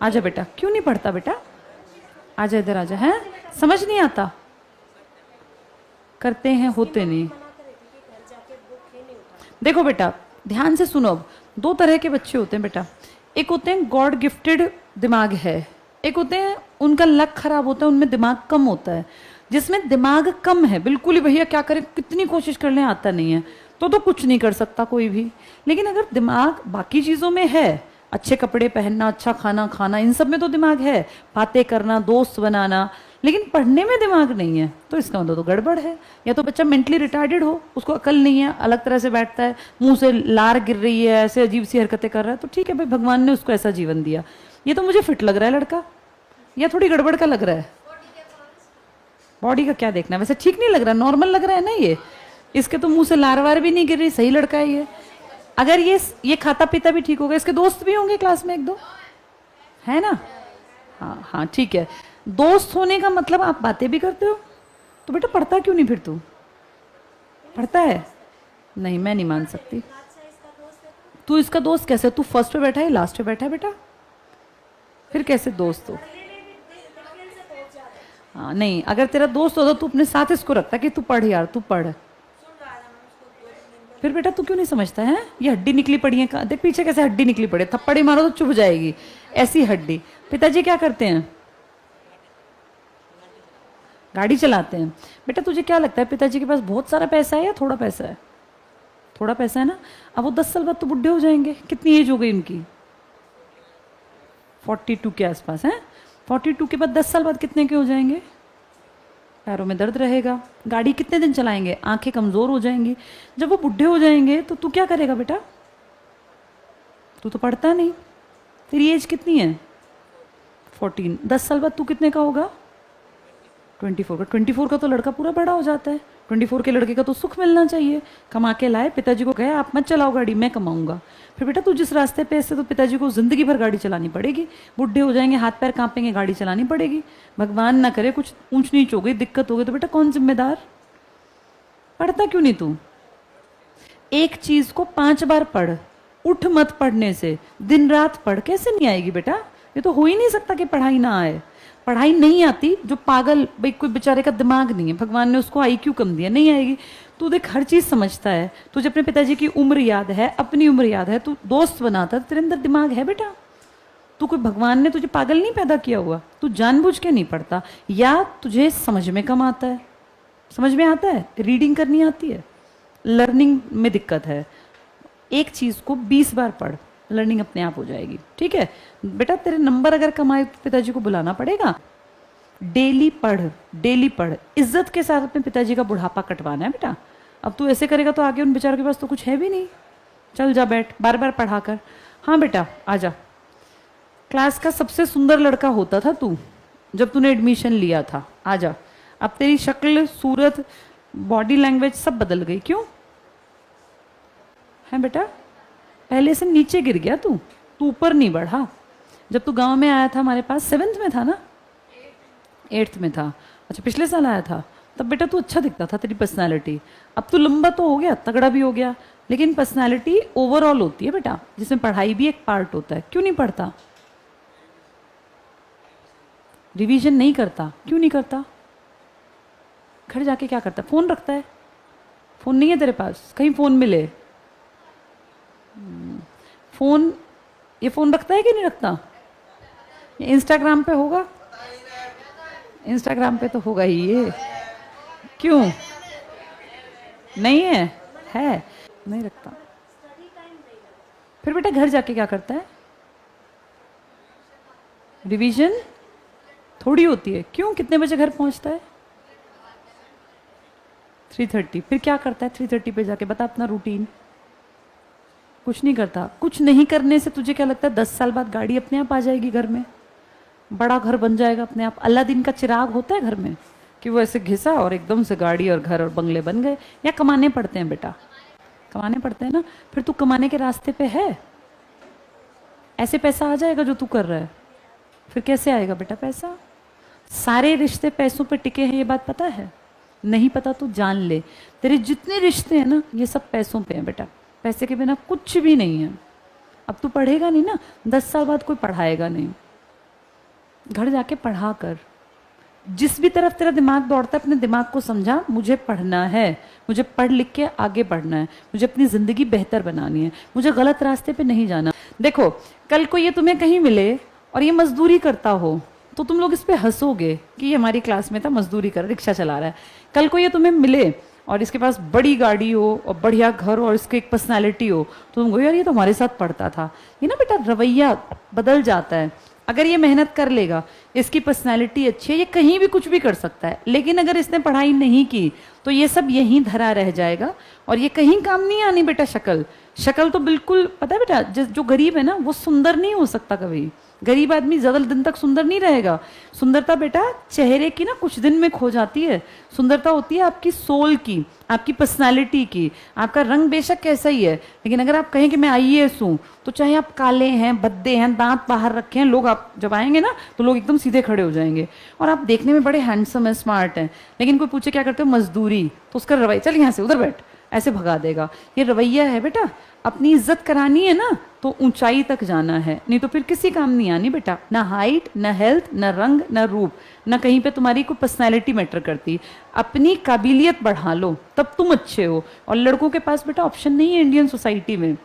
आजा बेटा, क्यों नहीं पढ़ता बेटा? आजा इधर आजा। है समझ नहीं आता? करते हैं, होते नहीं। देखो बेटा ध्यान से सुनो, अब दो तरह के बच्चे होते हैं बेटा। एक होते हैं गॉड गिफ्टेड दिमाग है, एक होते हैं उनका लक खराब होता है, उनमें दिमाग कम होता है। जिसमें दिमाग कम है, बिल्कुल ही भैया क्या करें, कितनी कोशिश कर लें आता नहीं है, तो कुछ नहीं कर सकता कोई भी। लेकिन अगर दिमाग बाकी चीजों में है, अच्छे कपड़े पहनना, अच्छा खाना खाना, इन सब में तो दिमाग है, बातें करना, दोस्त बनाना, लेकिन पढ़ने में दिमाग नहीं है, तो इसका मतलब तो गड़बड़ है। या तो बच्चा मेंटली रिटार्डेड हो, उसको अकल नहीं है, अलग तरह से बैठता है, मुंह से लार गिर रही है, ऐसे अजीब सी हरकतें कर रहा है, तो ठीक है भाई, भगवान ने उसको ऐसा जीवन दिया। ये तो मुझे फिट लग रहा है लड़का, या थोड़ी गड़बड़ का लग रहा है? बॉडी का क्या देखना, वैसे ठीक नहीं लग रहा, नॉर्मल लग रहा है ना ये। इसके तो मुंह से लार वार भी नहीं गिर रही, सही लड़का है ये। अगर ये खाता पीता भी ठीक होगा, इसके दोस्त भी होंगे क्लास में एक दो, है ना? हाँ हाँ ठीक है। दोस्त होने का मतलब आप बातें भी करते हो, तो बेटा पढ़ता क्यों नहीं फिर तू? पढ़ता है? नहीं, मैं नहीं मान सकती। तू इसका दोस्त कैसे? तू फर्स्ट पे बैठा है, लास्ट पे बैठा है बेटा, फिर कैसे दोस्त हो? हाँ नहीं, अगर तेरा दोस्त होता तू अपने साथ इसको रखता कि तू पढ़ यार, तू पढ़। फिर बेटा तू क्यों नहीं समझता है? ये हड्डी निकली पड़ी है, देख पीछे कैसे हड्डी निकली पड़ी है, थप्पड़ी मारो तो चुभ जाएगी, ऐसी हड्डी। पिताजी क्या करते हैं? गाड़ी चलाते हैं। बेटा तुझे क्या लगता है पिताजी के पास बहुत सारा पैसा है या थोड़ा पैसा है? थोड़ा पैसा है ना। अब वो 10 साल बाद तो बुढ़े हो जाएंगे, कितनी एज हो गई उनकी? 42 के आसपास है। 42 के बाद 10 साल बाद कितने के हो जाएंगे? पैरों में दर्द रहेगा, गाड़ी कितने दिन चलाएंगे, आंखें कमजोर हो जाएंगी। जब वो बुढ़े हो जाएंगे तो तू क्या करेगा बेटा? तू तो पढ़ता नहीं, तेरी एज कितनी है? 14। 10 साल बाद तू कितने का होगा? 24 का। 24 का तो लड़का पूरा बड़ा हो जाता है। 24 के लड़के का तो सुख मिलना चाहिए, कमा के लाए, पिताजी को कहे आप मत चलाओ गाड़ी, मैं कमाऊंगा। फिर बेटा तू जिस रास्ते पे ऐसे, तो पिताजी को जिंदगी भर गाड़ी चलानी पड़ेगी, बुढ़े हो जाएंगे, हाथ पैर कांपेंगे, गाड़ी चलानी पड़ेगी। भगवान ना करे कुछ ऊंच नीच हो गई, दिक्कत हो गई, तो बेटा कौन जिम्मेदार? पढ़ता क्यों नहीं तू? एक चीज को 5 बार पढ़, उठ मत पढ़ने से, दिन रात पढ़, कैसे नहीं आएगी बेटा? ये तो हो ही नहीं सकता कि पढ़ाई ना आए। पढ़ाई नहीं आती, जो पागल भाई, कोई बेचारे का दिमाग नहीं है, भगवान ने उसको IQ कम दिया, नहीं आएगी। तू देख हर चीज समझता है, तुझे अपने पिताजी की उम्र याद है, अपनी उम्र याद है, तू दोस्त बनाता है, तेरे अंदर दिमाग है बेटा। तू कोई, भगवान ने तुझे पागल नहीं पैदा किया हुआ, तू जानबूझ के नहीं पढ़ता, या तुझे समझ में कम आता है। समझ में आता है, रीडिंग करनी आती है, लर्निंग में दिक्कत है। एक चीज को 20 बार पढ़, लर्निंग अपने आप हो जाएगी। ठीक है बेटा, तेरे नंबर अगर कमाए तो पिताजी को बुलाना पड़ेगा। डेली पढ़, डेली पढ़, इज्जत के साथ अपने पिताजी का बुढ़ापा कटवाना है बेटा। अब तू ऐसे करेगा तो आगे उन बेचारों के पास तो कुछ है भी नहीं। चल जा बैठ, बार बार पढ़ा कर। हाँ बेटा आजा। क्लास का सबसे सुंदर लड़का होता था तू जब तूने एडमिशन लिया था। आजा। अब तेरी शक्ल, सूरत, बॉडी लैंग्वेज सब बदल गई, क्यों है बेटा? पहले से नीचे गिर गया तू ऊपर नहीं बढ़ा। जब तू गांव में आया था हमारे पास, 7th में था ना? 8th में था। अच्छा पिछले साल आया था, तब बेटा तू अच्छा दिखता था, तेरी पर्सनालिटी। अब तू लंबा तो हो गया, तगड़ा भी हो गया, लेकिन पर्सनालिटी ओवरऑल होती है बेटा, जिसमें पढ़ाई भी एक पार्ट होता है। क्यों नहीं पढ़ता? रिवीजन नहीं करता, क्यों नहीं करता? घर जाके क्या करता? फोन रखता है? फोन नहीं है तेरे पास? कहीं फोन मिले? फोन, ये फोन रखता है कि नहीं रखता? ये इंस्टाग्राम पे होगा? इंस्टाग्राम पे तो होगा ही ये। क्यों नहीं है? है नहीं रखता। फिर बेटा घर जाके क्या करता है? रिवीजन थोड़ी होती है। क्यों? कितने बजे घर पहुंचता है? 3:30। फिर क्या करता है 3:30 पे जाके? बता अपना रूटीन। कुछ नहीं करता। कुछ नहीं करने से तुझे क्या लगता है 10 साल बाद गाड़ी अपने आप आ जाएगी घर में, बड़ा घर बन जाएगा अपने आप? अल्लादीन का चिराग होता है घर में कि वो ऐसे घिसा और एकदम से गाड़ी और घर और बंगले बन गए? या कमाने पड़ते हैं बेटा? कमाने पड़ते हैं ना। फिर तू कमाने के रास्ते पे है, ऐसे पैसा आ जाएगा जो तू कर रहा है? फिर कैसे आएगा बेटा पैसा? सारे रिश्ते पैसों पे टिके हैं, ये बात पता है? नहीं पता तो जान ले, तेरे जितने रिश्ते हैं ना ये सब पैसों पे हैं बेटा। पैसे के बिना कुछ भी नहीं है। अब तू पढ़ेगा नहीं ना, 10 साल बाद कोई पढ़ाएगा नहीं। घर जाके पढ़ा कर। जिस भी तरफ तेरा दिमाग दौड़ता है अपने दिमाग को समझा, मुझे पढ़ना है, मुझे पढ़ लिख के आगे बढ़ना है, मुझे अपनी ज़िंदगी बेहतर बनानी है, मुझे गलत रास्ते पे नहीं जाना। देखो कल को ये तुम्हें कहीं मिले और ये मजदूरी करता हो तो तुम लोग इस पे हंसोगे कि ये हमारी क्लास में था, मजदूरी कर रिक्शा चला रहा है। कल को ये तुम्हें मिले और इसके पास बड़ी गाड़ी हो और बढ़िया घर हो और इसकी एक पर्सनालिटी हो तो तुम कहो यार ये तो हमारे साथ पढ़ता था। ये ना बेटा रवैया बदल जाता है। अगर ये मेहनत कर लेगा, इसकी पर्सनालिटी अच्छी है, ये कहीं भी कुछ भी कर सकता है, लेकिन अगर इसने पढ़ाई नहीं की तो ये सब यहीं धरा रह जाएगा और ये कहीं काम नहीं आनी बेटा। शक्ल शक्ल तो बिल्कुल पता है बेटा, जो गरीब है ना वो सुंदर नहीं हो सकता कभी। गरीब आदमी ज्यादा दिन तक सुंदर नहीं रहेगा। सुंदरता बेटा चेहरे की ना कुछ दिन में खो जाती है। सुंदरता होती है आपकी सोल की, आपकी पर्सनालिटी की। आपका रंग बेशक कैसा ही है, लेकिन अगर आप कहें कि मैं आईएएस हूं तो चाहे आप काले हैं, भद्दे हैं, दांत बाहर रखे हैं, लोग आप जब आएंगे ना तो लोग एकदम सीधे खड़े हो जाएंगे और आप देखने में बड़े हैंडसम है, स्मार्ट हैं, लेकिन कोई पूछे क्या करते हो, मजदूरी, तो उसका रवैया चल यहाँ से उधर बैठ, ऐसे भगा देगा। ये रवैया है बेटा। अपनी इज्जत करानी है ना तो ऊंचाई तक जाना है, नहीं तो फिर किसी काम नहीं आनी बेटा। ना हाइट, ना हेल्थ, ना रंग, ना रूप, ना कहीं पे तुम्हारी कोई पर्सनैलिटी मैटर करती। अपनी काबिलियत बढ़ा लो तब तुम अच्छे हो। और लड़कों के पास बेटा ऑप्शन नहीं है इंडियन सोसाइटी में।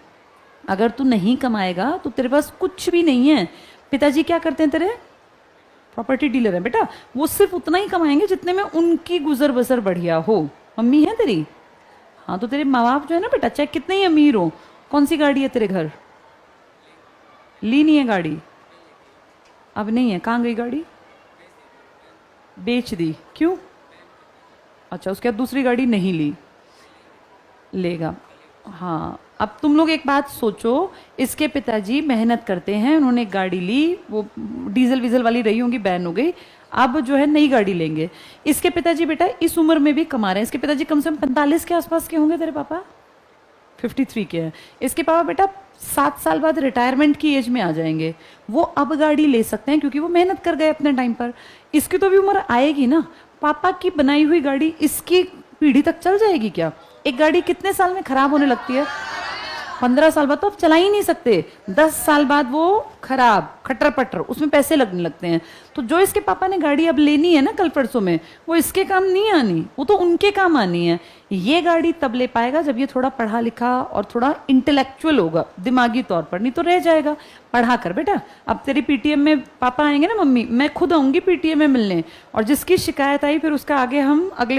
अगर तू नहीं कमाएगा तो तेरे पास कुछ भी नहीं है। पिताजी क्या करते हैं तेरे, प्रॉपर्टी डीलर है बेटा। वो सिर्फ उतना ही कमाएंगे जितने में उनकी गुजर बसर बढ़िया हो। मम्मी है तेरी, हाँ तो तेरे माँ बाप जो है ना बेटा, चाहे कितने ही अमीर हो, कौन सी गाड़ी है तेरे घर, ली नहीं है गाड़ी, अब नहीं है, कहाँ गई गाड़ी, बेच दी, क्यों, अच्छा उसके बाद दूसरी गाड़ी नहीं ली, लेगा। हाँ अब तुम लोग एक बात सोचो, इसके पिताजी मेहनत करते हैं, उन्होंने एक गाड़ी ली, वो डीजल वीजल वाली रही होंगी, बैन हो गई, अब जो है नई गाड़ी लेंगे। इसके पिताजी बेटा इस उम्र में भी कमा रहे हैं। इसके पिताजी कम से कम 45 के आसपास के होंगे, तेरे पापा 53 के हैं। इसके पापा बेटा 7 साल बाद रिटायरमेंट की एज में आ जाएंगे। वो अब गाड़ी ले सकते हैं क्योंकि वो मेहनत कर गए अपने टाइम पर। इसकी तो भी उम्र आएगी ना। पापा की बनाई हुई गाड़ी इसकी पीढ़ी तक चल जाएगी क्या? एक गाड़ी कितने साल में खराब होने लगती है? 15 साल बाद तो आप चला ही नहीं सकते। 10 साल बाद वो खराब, खटर पटर, उसमें पैसे लगने लगते हैं। तो जो इसके पापा ने गाड़ी अब लेनी है ना कल परसों में, वो इसके काम नहीं आनी, वो तो उनके काम आनी है। ये गाड़ी तब ले पाएगा जब ये थोड़ा पढ़ा लिखा और थोड़ा इंटेलेक्चुअल होगा दिमागी तौर पर, नहीं तो रह जाएगा। पढ़ा कर बेटा। अब तेरी पीटीएम में पापा आएंगे ना, मम्मी मैं खुद आऊंगी पीटीएम में मिलने, और जिसकी शिकायत आई फिर उसका आगे हम अगले